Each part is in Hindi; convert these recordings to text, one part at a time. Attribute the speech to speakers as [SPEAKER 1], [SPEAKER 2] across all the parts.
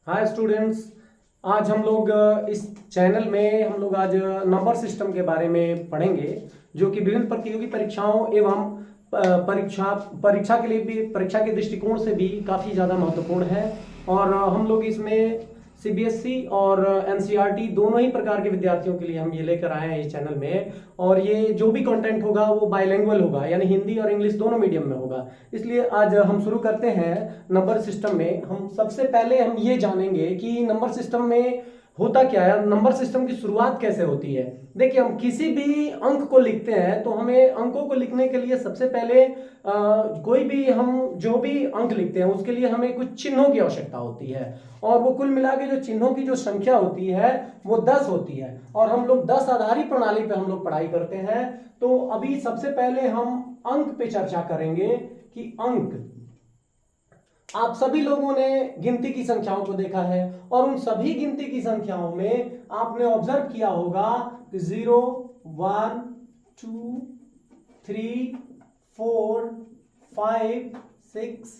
[SPEAKER 1] Hi students. आज हम लोग इस चैनल में हम लोग आज नंबर सिस्टम के बारे में पढ़ेंगे, जो कि विभिन्न प्रतियोगी परीक्षाओं एवं परीक्षा के लिए भी, परीक्षा के दृष्टिकोण से भी काफ़ी ज़्यादा महत्वपूर्ण है। और हम लोग इसमें सीबीएसई और एनसीईआरटी दोनों ही प्रकार के विद्यार्थियों के लिए हम ये लेकर आए हैं इस चैनल में। और ये जो भी कंटेंट होगा वो बाइलिंगुअल होगा, यानी हिंदी और इंग्लिश दोनों मीडियम में होगा। इसलिए आज हम शुरू करते हैं नंबर सिस्टम में। हम सबसे पहले हम ये जानेंगे कि नंबर सिस्टम में होता क्या है, नंबर सिस्टम की शुरुआत कैसे होती है। देखिए, हम किसी भी अंक को लिखते हैं तो हमें अंकों को लिखने के लिए सबसे पहले कोई भी हम जो भी अंक लिखते हैं उसके लिए हमें कुछ चिन्हों की आवश्यकता होती है। और वो कुल मिला के जो चिन्हों की जो संख्या होती है वो 10 होती है। और हम लोग 10 आधारित प्रणाली पे हम लोग पढ़ाई करते हैं। तो अभी सबसे पहले हम अंक पे चर्चा करेंगे कि अंक, आप सभी लोगों ने गिनती की संख्याओं को देखा है और उन सभी गिनती की संख्याओं में आपने ऑब्जर्व किया होगा कि 0, 1, 2, 3, 4, 5, 6,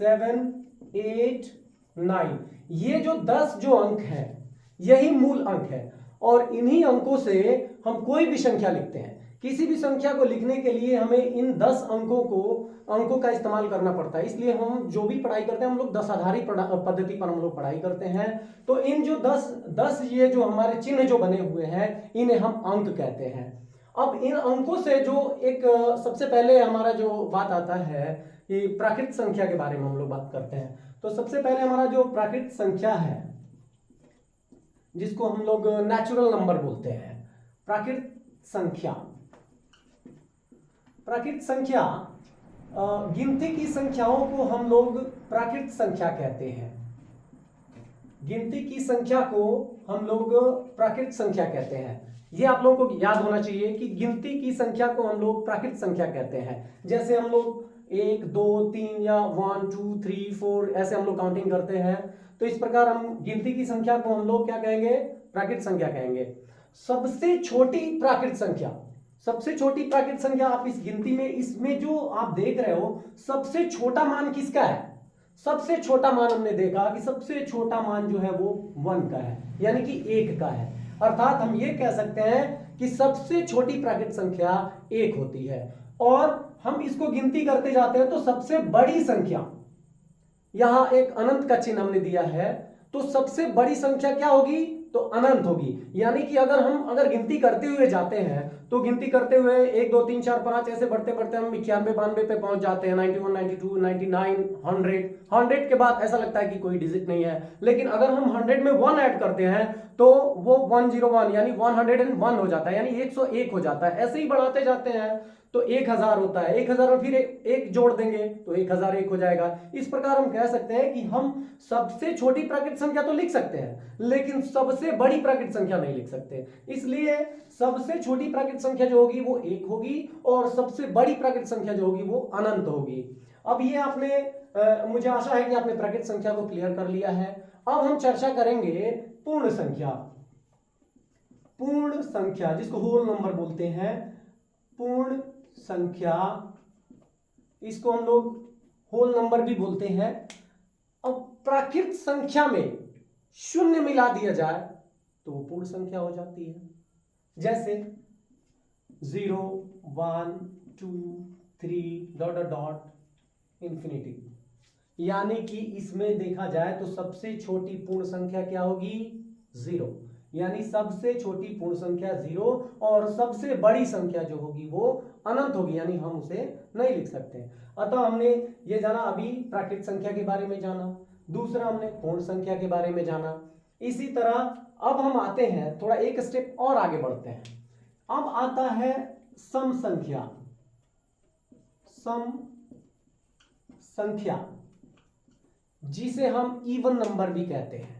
[SPEAKER 1] 7, 8, 9, ये जो 10 जो अंक है यही मूल अंक है। और इन्हीं अंकों से हम कोई भी संख्या लिखते हैं। किसी भी संख्या को लिखने के लिए हमें इन 10 अंकों का इस्तेमाल करना पड़ता है। इसलिए हम जो भी पढ़ाई करते हैं हम लोग 10 आधारित पद्धति पर हम लोग पढ़ाई करते हैं। तो इन जो 10 ये जो हमारे चिन्ह जो बने हुए हैं इन्हें हम अंक कहते हैं। अब इन अंकों से जो एक सबसे पहले हमारा जो बात आता है कि प्राकृत संख्या के बारे में हम लोग बात करते हैं। तो सबसे पहले हमारा जो प्राकृत संख्या है, जिसको हम लोग नेचुरल नंबर बोलते हैं, प्राकृत संख्या। प्राकृत संख्या, गिनती की संख्याओं को हम लोग प्राकृत संख्या कहते हैं। गिनती की संख्या को हम लोग प्राकृत संख्या कहते हैं। ये आप लोगों को याद होना चाहिए कि गिनती की संख्या को हम लोग प्राकृत संख्या कहते हैं। जैसे हम लोग 1, 2, 3 या 1, 2, 3, 4 ऐसे हम लोग काउंटिंग करते हैं। तो इस प्रकार हम गिनती की संख्या को हम लोग क्या कहेंगे? प्राकृत संख्या कहेंगे। सबसे छोटी प्राकृत संख्या, सबसे छोटी प्राकृत संख्या आप इस गिनती में, इसमें जो आप देख रहे हो सबसे छोटा मान किसका है? सबसे छोटा मान हमने देखा कि सबसे छोटा मान जो है वो 1 का है, यानी कि 1 का है। अर्थात हम ये कह सकते हैं कि सबसे छोटी प्राकृत संख्या 1 होती है। और हम इसको गिनती करते जाते हैं तो सबसे बड़ी संख्या, यहां एक अनंत का चिन्ह हमने दिया है, तो सबसे बड़ी संख्या क्या होगी? तो अनंत होगी। यानी कि अगर गिनती करते हुए जाते हैं तो गिनती करते हुए 1, 2, 3, 4, 5 ऐसे बढ़ते बढ़ते हम 91, 92 पे पहुंच जाते हैं, 91, 92, 99, 100 के बाद ऐसा लगता है कि कोई डिजिट नहीं है। लेकिन अगर हम 100 में 1 ऐड करते हैं तो वो 101 यानी 101 हो जाता है, यानी 101 हो जाता है। ऐसे ही बढ़ाते जाते हैं तो 1000 होता है। 1000 में फिर एक जोड़ देंगे तो 1001 हो जाएगा। इस प्रकार हम कह सकते हैं कि हम सबसे छोटी प्राकृत संख्या तो लिख सकते हैं लेकिन सबसे बड़ी प्राकृत संख्या नहीं लिख सकते। इसलिए सबसे छोटी प्राकृत संख्या जो होगी वो 1 होगी और सबसे बड़ी प्राकृत संख्या जो होगी वो अनंत होगी। अब ये आपने मुझे आशा है कि आपने प्राकृत संख्या को क्लियर कर लिया है। अब हम चर्चा करेंगे पूर्ण संख्या। पूर्ण संख्या जिसको होल नंबर बोलते हैं, पूर्ण संख्या, इसको हम लोग होल नंबर भी बोलते हैं। अब प्राकृत संख्या में शून्य मिला दिया जाए तो वो पूर्ण संख्या हो जाती है। जैसे 0, 1, 2, 3 डॉट डॉट डॉट इंफिनिटी, यानी कि इसमें देखा जाए तो सबसे छोटी पूर्ण संख्या क्या होगी? 0, यानी सबसे छोटी पूर्ण संख्या 0 और सबसे बड़ी संख्या जो होगी वो अनंत होगी, यानी हम उसे नहीं लिख सकते। अतः हमने ये जाना, अभी प्राकृत संख्या के बारे में जाना, दूसरा हमने पूर्ण संख्या के बारे में जाना। इसी तरह अब हम आते हैं थोड़ा एक स्टेप और आगे बढ़ते हैं। अब आता है सम संख्या। सम संख्या जिसे हम इवन नंबर भी कहते हैं।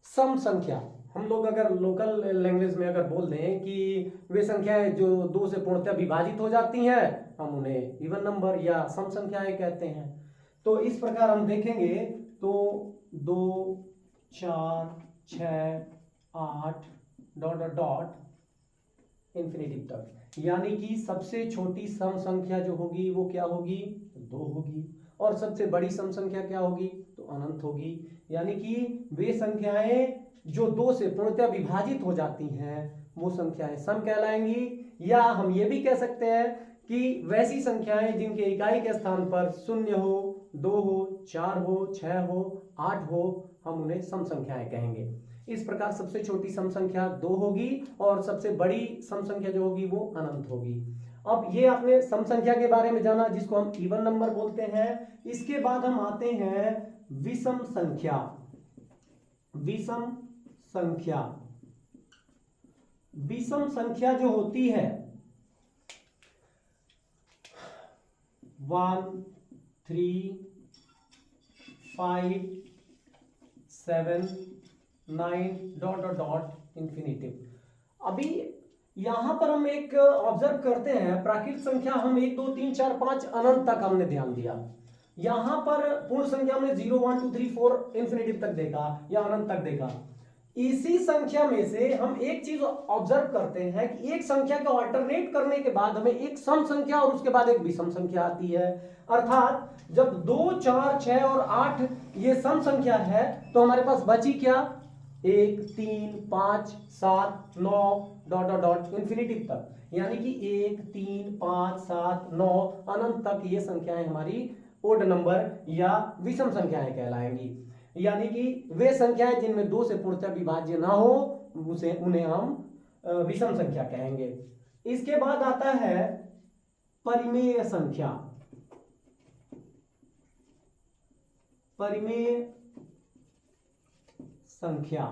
[SPEAKER 1] सम संख्या हम लोग अगर लोकल लैंग्वेज में अगर बोल दें कि वे संख्याएं जो 2 से पूर्णतः विभाजित हो जाती हैं, हम उन्हें इवन नंबर या सम संख्याएं कहते हैं। तो इस प्रकार हम देखेंगे तो 2, 4, 6, 8 डॉट डॉट डॉट इंफिनिटी तक, यानी कि सबसे छोटी सम संख्या जो होगी वो क्या होगी? 2 होगी। और सबसे बड़ी सम संख्या क्या होगी? तो तो अनंत होगी। यानी कि वे संख्याएं जो 2 से पूर्णतः विभाजित हो जाती हैं वो संख्याएं सम कहलाएंगी। या हम ये भी कह सकते हैं कि वैसी संख्याएं जिनके इकाई के स्थान पर 0 हो, 2 हो, 4 हो, 6 हो, 8 हो, हम उन्हें सम संख्याएं कहेंगे। इस प्रकार सबसे छोटी सम संख्या 2 होगी और सबसे बड़ी सम संख्या जो होगी वो अनंत होगी। अब ये आपने सम संख्या के बारे में जाना जिसको हम इवन नंबर बोलते हैं। इसके बाद हम आते हैं विषम संख्या। विषम संख्या, विषम संख्या जो होती है 1, 3, 5, 7, 9 डॉट डॉट डॉट इंफिनिटिव। अभी यहां पर हम एक ऑब्जर्व करते हैं, प्राकृत संख्या हम 1 2 3 4 5 अनंत तक हमने ध्यान दिया। यहां पर पूर्ण संख्या में 0 1 2 3 4 इंफिनिटिव तक देखा या अनंत तक देखा। इसी संख्या में से हम एक चीज ऑब्जर्व करते हैं कि एक संख्या का अल्टरनेट करने के बाद हमें एक सम संख्या और उसके बाद एक विषम संख्या आती है। अर्थात जब 2 4 6 और 8 ये सम संख्या है तो हमारे पास बची क्या, 1 3 5 7 9 डॉट डॉट डॉट इंफिनिटिव तक। यानी कि 1 3 5 7 9 अनंत तक ये संख्याएं हमारी ओड नंबर या विषम संख्याएं कहलाएंगी। यानी कि वे संख्याएं जिनमें 2 से पूर्णतः विभाज्य ना हो उन्हें हम विषम संख्या कहेंगे। इसके बाद आता है परिमेय संख्या। परिमेय संख्या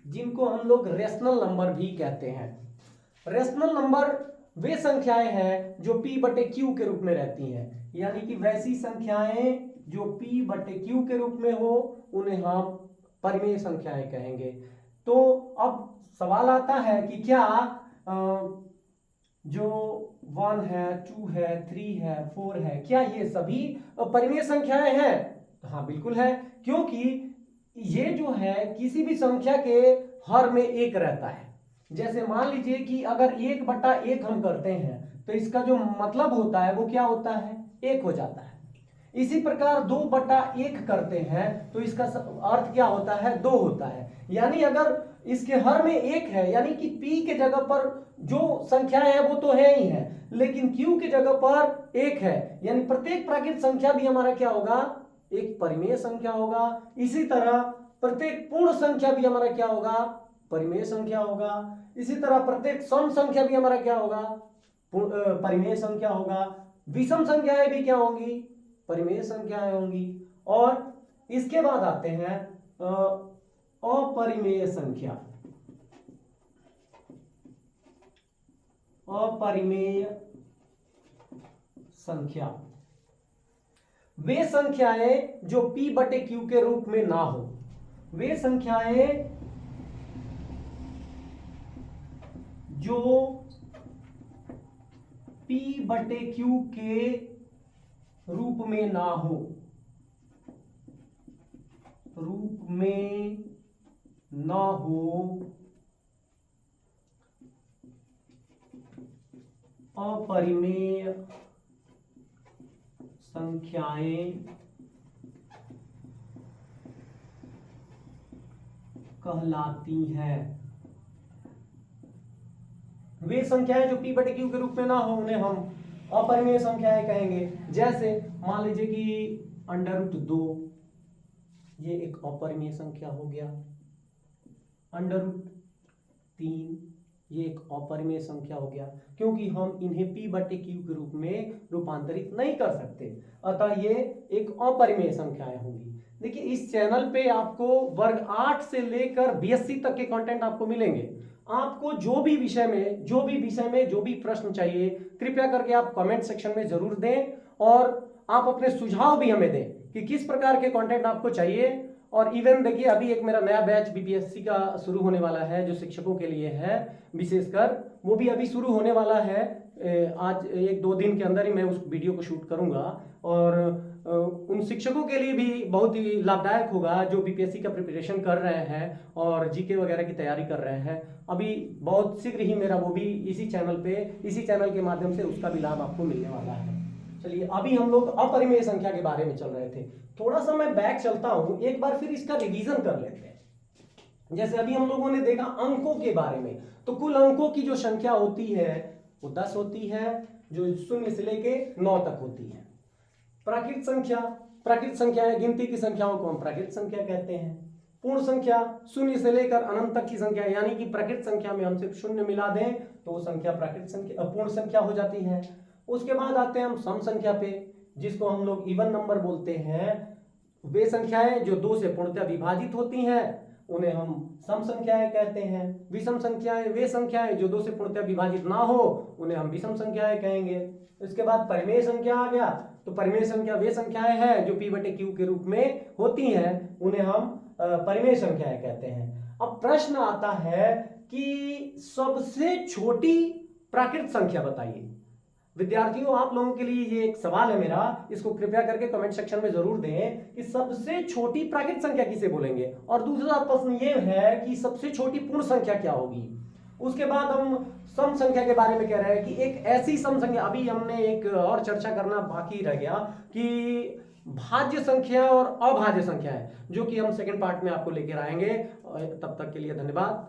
[SPEAKER 1] जिनको हम लोग रेशनल नंबर भी कहते हैं। रेशनल नंबर वे संख्याएं हैं जो p बटे q के रूप में रहती हैं। यानी कि वैसी संख्याएं जो p बटे q के रूप में हो उन्हें हम परिमेय संख्याएं कहेंगे। तो अब सवाल आता है कि क्या जो 1 है 2 है 3 है 4 है क्या ये सभी परिमेय संख्याएं हैं? हाँ बिल्कुल है, क्योंकि ये जो है किसी भी संख्या के हर में एक रहता है। जैसे मान लीजिए कि अगर 1/1 हम करते हैं तो इसका जो मतलब होता है वो क्या होता है, 1 हो जाता है। इसी प्रकार 2/1 करते हैं तो इसका अर्थ क्या होता है, 2 होता है। यानी अगर इसके हर में 1 है यानी कि p के जगह पर जो संख्याएं है वो तो है ही है, लेकिन q के जगह पर 1 है। यानी प्रत्येक प्राकृत संख्या भी हमारा क्या होगा, एक परिमेय संख्या होगा। इसी तरह प्रत्येक पूर्ण संख्या भी हमारा क्या होगा, परिमेय संख्या होगा। इसी तरह प्रत्येक सम संख्या भी हमारा क्या होगा, परिमेय संख्या होगा। विषम संख्याएं भी क्या होंगी, परिमेय संख्याएं होंगी। और इसके बाद आते हैं अपरिमेय संख्या। अपरिमेय संख्या वे संख्याएं जो p बटे q के रूप में ना हो। वे संख्याएं जो p बटे q के रूप में ना हो, रूप में ना हो, अपरिमेय संख्याएं कहलाती हैं। वे संख्याएं जो p बटे q के रूप में ना हो उन्हें हम अपरिमेय संख्याएं कहेंगे। जैसे मान लीजिए कि √2 ये एक अपरिमेय संख्या हो गया, √3 ये एक अपरिमेय संख्या हो गया, क्योंकि हम इन्हें p बटे q के रूप में रूपांतरित नहीं कर सकते, अतः ये एक अपरिमेय संख्याएं होंगी। देखिए इस चैनल पे आपको वर्ग 8 से लेकर BSc तक के कंटेंट आपको मिलेंगे। आपको जो भी विषय में जो भी प्रश्न चाहिए कृपया करके आप कमेंट सेक्शन में जरूर दें और आप अपने सुझाव भी हमें दें कि किस प्रकार के कंटेंट आपको चाहिए। और इवन देखिए अभी एक मेरा नया बैच BPSC का शुरू होने वाला है जो शिक्षकों के लिए है विशेषकर, वो भी अभी शुरू होने वाला है। आज 1-2 दिन के अंदर ही मैं उस वीडियो को शूट करूंगा और उन शिक्षकों के लिए भी बहुत ही लाभदायक होगा जो BPSC का प्रिपरेशन कर रहे हैं और GK वगैरह की तैयारी कर रहे हैं। अभी बहुत शीघ्र ही मेरा वो भी इसी चैनल के माध्यम से उसका भी लाभ आपको मिलने वाला है। चलिए अभी हम लोग अपरिमेय संख्या के बारे में चल रहे थे, थोड़ा सा मैं बैक चलता हूं, एक बार फिर इसका रिवीजन कर लेते हैं। जैसे अभी हम लोगों ने देखा अंकों के बारे में, तो कुल अंकों की जो संख्या होती है वो 10 होती है, जो 0 से लेके 9 तक होती है। प्राकृत संख्या है, गिनती की संख्याओं को हम प्राकृत संख्या कहते हैं। पूर्ण संख्या 0 से लेकर अनंत तक की संख्या, यानी कि प्राकृत संख्या में हम सिर्फ 0 मिला दें तो वो संख्या प्राकृत संख्या पूर्ण संख्या हो जाती है। उसके बाद आते हैं हम सम संख्या पे, जिसको हम लोग इवन नंबर बोलते हैं। वे संख्याएं जो 2 से पूर्णतः विभाजित होती हैं उन्हें हम सम संख्याएं कहते हैं। विषम संख्याएं वे संख्याएं जो 2 से पूर्णतः विभाजित ना हो उन्हें हम विषम संख्याएं कहेंगे। इसके बाद परिमेय संख्या आ गया, तो परिमेय संख्या वे संख्याएं हैं जो P/Q के रूप में होती हैं, उन्हें हम परिमेय संख्याएं कहते हैं। अब प्रश्न आता है कि सबसे छोटी प्राकृत संख्या बताइए। विद्यार्थियों आप लोगों के लिए ये एक सवाल है मेरा, इसको कृपया करके कमेंट सेक्शन में जरूर दें कि सबसे छोटी प्राकृत संख्या किसे बोलेंगे। और दूसरा प्रश्न ये है कि सबसे छोटी पूर्ण संख्या क्या होगी। उसके बाद हम सम संख्या के बारे में कह रहे हैं कि एक ऐसी सम संख्या, अभी हमने एक और चर्चा करना बाकी रह गया कि भाज्य संख्या और अभाज्य संख्या है, जो कि हम सेकंड पार्ट में आपको लेकर आएंगे। तब तक के लिए धन्यवाद।